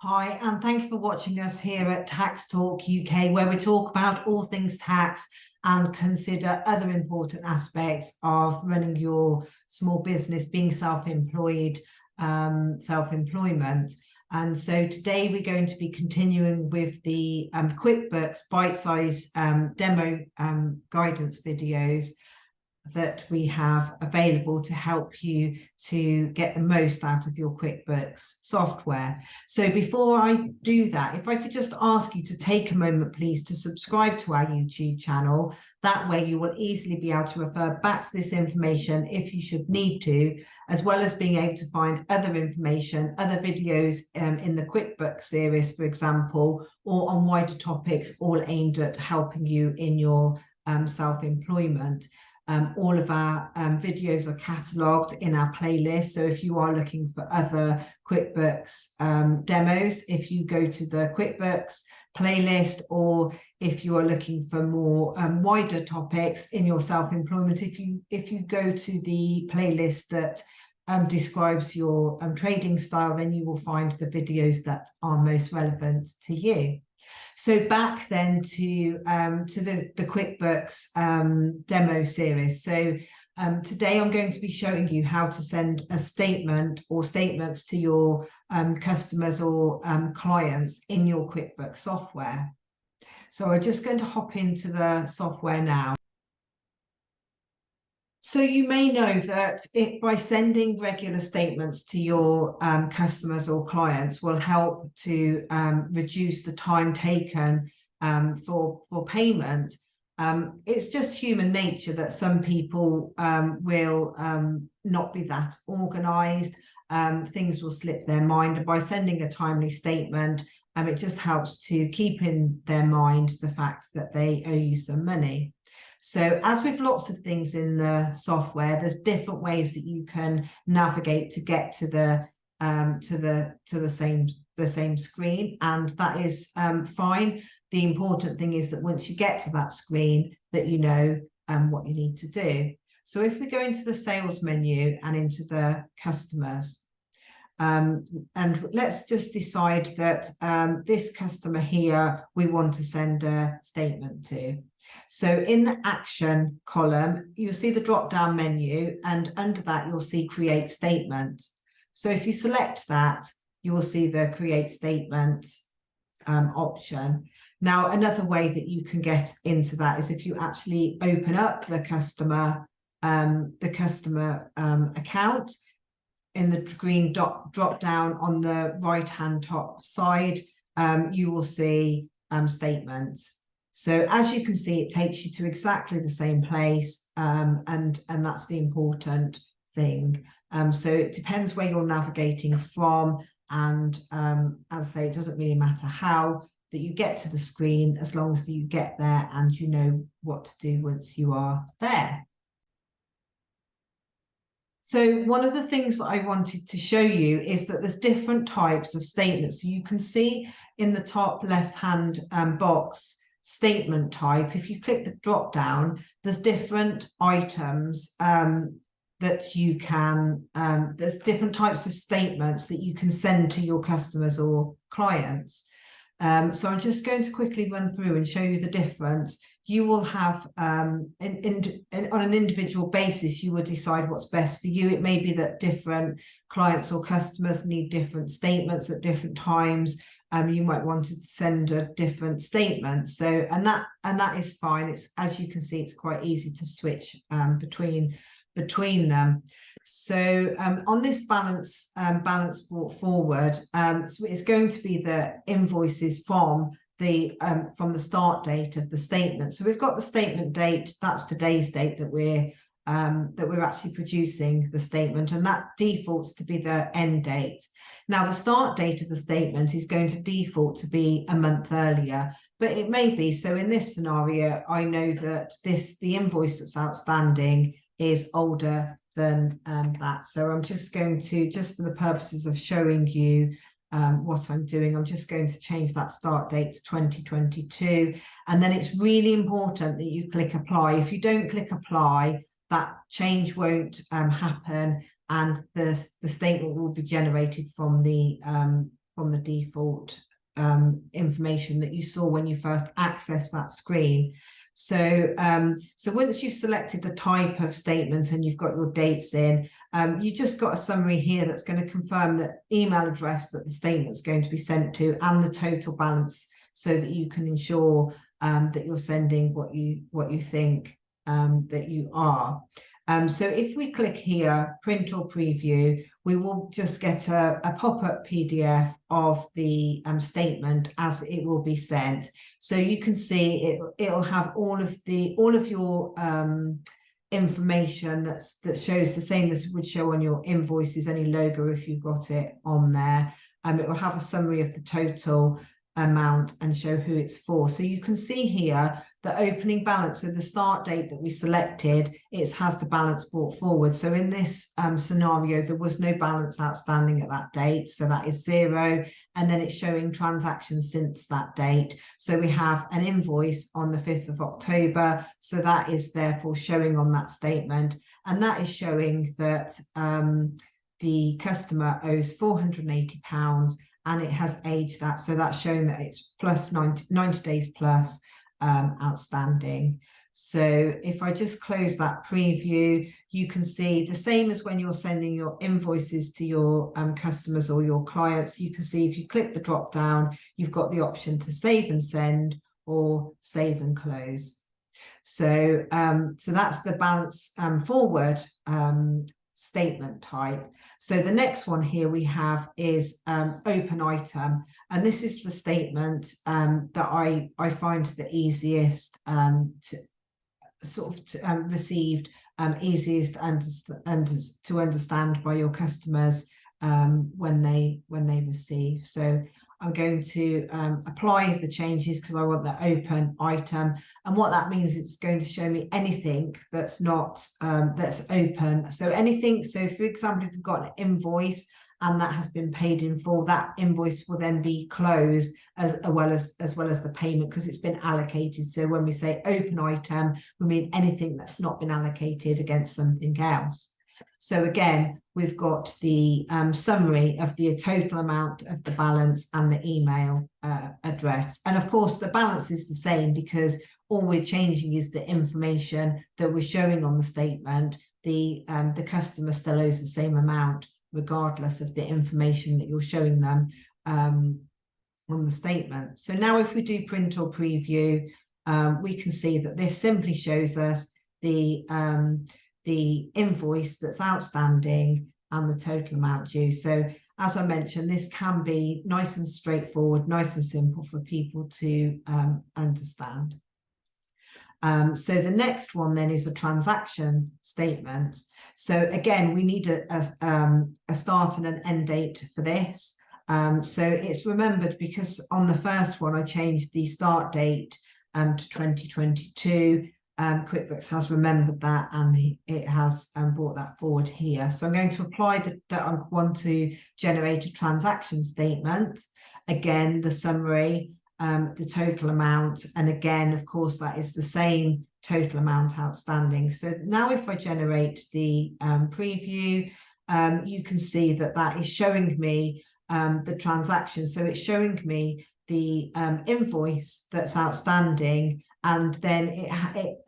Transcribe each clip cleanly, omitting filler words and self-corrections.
Hi, and thank you for watching us here at Tax Talk UK, where we talk about all things tax and consider other important aspects of running your small business, being self-employed, self-employment. And so today we're going to be continuing with the QuickBooks bite-size demo guidance videos that we have available to help you to get the most out of your QuickBooks software. So before I do that, if I could just ask you to take a moment, please, to subscribe to our YouTube channel. That way you will easily be able to refer back to this information if you should need to, as well as being able to find other information, other videos in the QuickBooks series, for example, or on wider topics, all aimed at helping you in your self-employment. All of our videos are catalogued in our playlist. So if you are looking for other QuickBooks demos, if you go to the QuickBooks playlist, or if you are looking for more wider topics in your self-employment, if you go to the playlist that describes your trading style, then you will find the videos that are most relevant to you. So back then to the QuickBooks demo series. So today I'm going to be showing you how to send a statement or statements to your customers or clients in your QuickBooks software. So we're just going to hop into the software now. So you may know that by sending regular statements to your customers or clients will help to reduce the time taken for payment. It's just human nature that some people will not be that organised. Things will slip their mind, and by sending a timely statement, it just helps to keep in their mind the fact that they owe you some money. So as with lots of things in the software, there's different ways that you can navigate to get to the same screen, and that is fine. The important thing is that once you get to that screen, that you know what you need to do. So if we go into the sales menu and into the customers, and let's just decide that this customer here we want to send a statement to. So in the action column, you'll see the drop down menu, and under that you'll see create statement. So if you select that, you will see the create statement option. Now, another way that you can get into that is if you actually open up the customer account. In the green drop down on the right hand top side, you will see statements. So as you can see, it takes you to exactly the same place, and that's the important thing. So it depends where you're navigating from, and as I say, it doesn't really matter how that you get to the screen, as long as you get there and you know what to do once you are there. So one of the things that I wanted to show you is that there's different types of statements. So you can see in the top left-hand box, statement type. If you click the drop down, there's different items that you can, there's different types of statements that you can send to your customers or clients. So I'm just going to quickly run through and show you the difference. You will have, on an individual basis, you will decide what's best for you. It may be that different clients or customers need different statements at different times. You might want to send a different statement. So, and that is fine. It's, as you can see, it's quite easy to switch between them. So on this balance brought forward, so it's going to be the invoices from the start date of the statement. So we've got the statement date, that's today's date that we're actually producing the statement, and that defaults to be the end date. Now the start date of the statement is going to default to be a month earlier, but it may be. So in this scenario, I know that the invoice that's outstanding is older than that. So I'm just going to, just for the purposes of showing you what I'm doing, I'm just going to change that start date to 2022. And then it's really important that you click apply. If you don't click apply, that change won't happen, and the statement will be generated from the from the default information that you saw when you first accessed that screen. So, so once you've selected the type of statement and you've got your dates in, you just got a summary here that's going to confirm the email address that the statement's going to be sent to and the total balance, so that you can ensure that you're sending what you think that you are. So if we click here, print or preview, we will just get a pop-up PDF of the statement as it will be sent. So you can see it'll have all of your information that shows the same as would show on your invoices, any logo if you've got it on there. It will have a summary of the total amount and show who it's for. So you can see here the opening balance, so the start date that we selected, it has the balance brought forward. So in this scenario, there was no balance outstanding at that date, so that is 0, and then it's showing transactions since that date. So we have an invoice on the 5th of October, so that is therefore showing on that statement, and that is showing that the customer owes £480 and it has aged that, so that's showing that it's plus 90 days plus outstanding. So if I just close that preview, you can see the same as when you're sending your invoices to your customers or your clients. You can see if you click the drop down, you've got the option to save and send or save and close. So so that's the balance forward statement type. So the next one here we have is open item, and this is the statement that I find the easiest to sort of received, easiest and to understand by your customers when they receive. So I'm going to apply the changes because I want the open item, and what that means, it's going to show me anything that's not that's open. So anything, so for example, if you've got an invoice and that has been paid in full, that invoice will then be closed as well as the payment, because it's been allocated. So when we say open item, we mean anything that's not been allocated against something else. So again, we've got the summary of the total amount of the balance and the email address. And of course, the balance is the same because all we're changing is the information that we're showing on the statement. The customer still owes the same amount regardless of the information that you're showing them on the statement. So now if we do print or preview, we can see that this simply shows us the invoice that's outstanding and the total amount due. So as I mentioned, this can be nice and straightforward, nice and simple for people to understand. So the next one then is a transaction statement. So again, we need a start and an end date for this. So it's remembered because on the first one, I changed the start date to 2022. Quickbooks has remembered that and it has brought that forward here. So I'm going to apply that I want to generate a transaction statement. Again, the summary, the total amount, and again, of course, that is the same total amount outstanding. So now if I generate the preview, you can see that that is showing me the transaction. So it's showing me the invoice that's outstanding, and then it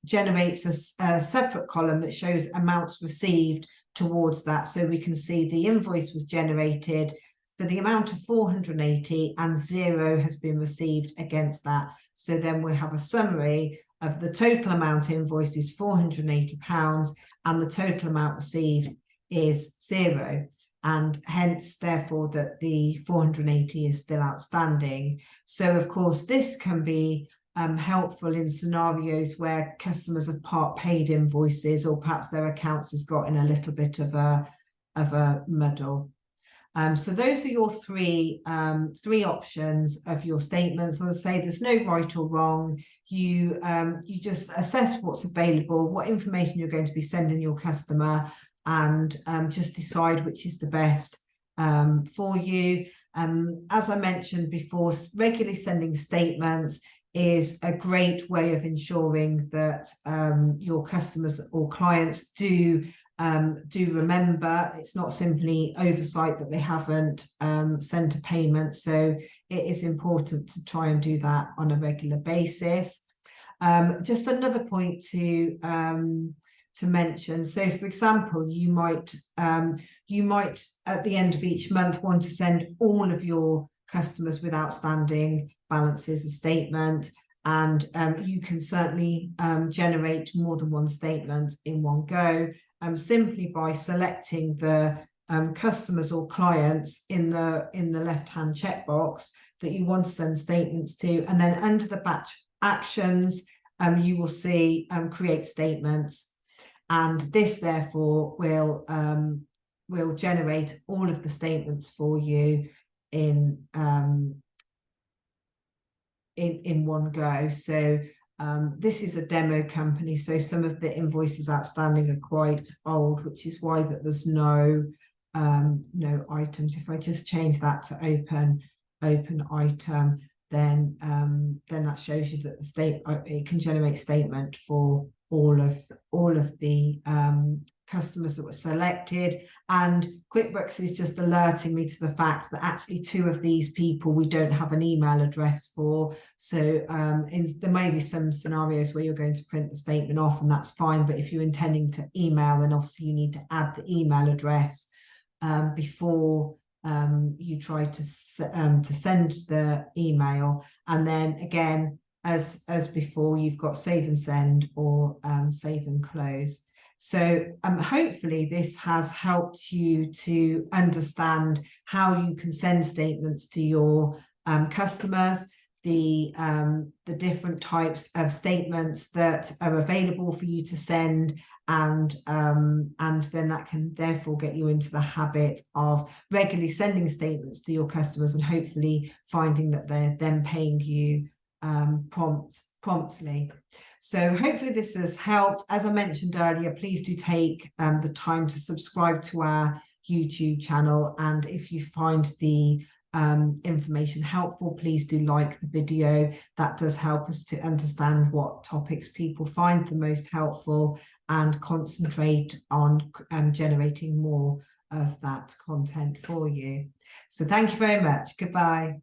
generates a separate column that shows amounts received towards that. So we can see the invoice was generated for the amount of 480 and 0 has been received against that. So then we have a summary of the total amount invoiced is £480 and the total amount received is 0. And hence, therefore, that the 480 is still outstanding. So, of course, this can be helpful in scenarios where customers have part paid invoices, or perhaps their accounts has got in a little bit of a muddle. So those are your three options of your statements. As I say, there's no right or wrong. You just assess what's available, what information you're going to be sending your customer, and just decide which is the best for you. As I mentioned before, regularly sending statements is a great way of ensuring that your customers or clients do do remember it's not simply oversight that they haven't sent a payment, so it is important to try and do that on a regular basis. Just another point to mention, so for example, you might at the end of each month want to send all of your customers with outstanding balances a statement, and you can certainly generate more than one statement in one go, simply by selecting the customers or clients in the left-hand checkbox that you want to send statements to, and then under the batch actions, you will see create statements, and this therefore will generate all of the statements for you in one go. So this is a demo company, so some of the invoices outstanding are quite old, which is why that there's no items. If I just change that to open item, then that shows you that it can generate statement for all of the customers that were selected. And QuickBooks is just alerting me to the fact that actually 2 of these people we don't have an email address for. So there may be some scenarios where you're going to print the statement off, and that's fine, but if you're intending to email, then obviously you need to add the email address before you try to send the email. And then again, as before, you've got save and send or save and close. So hopefully this has helped you to understand how you can send statements to your customers, the different types of statements that are available for you to send, and then that can therefore get you into the habit of regularly sending statements to your customers, and hopefully finding that they're then paying you promptly. So hopefully this has helped. As I mentioned earlier, please do take the time to subscribe to our YouTube channel, and if you find the information helpful, please do like the video. That does help us to understand what topics people find the most helpful and concentrate on generating more of that content for you. So thank you very much. Goodbye.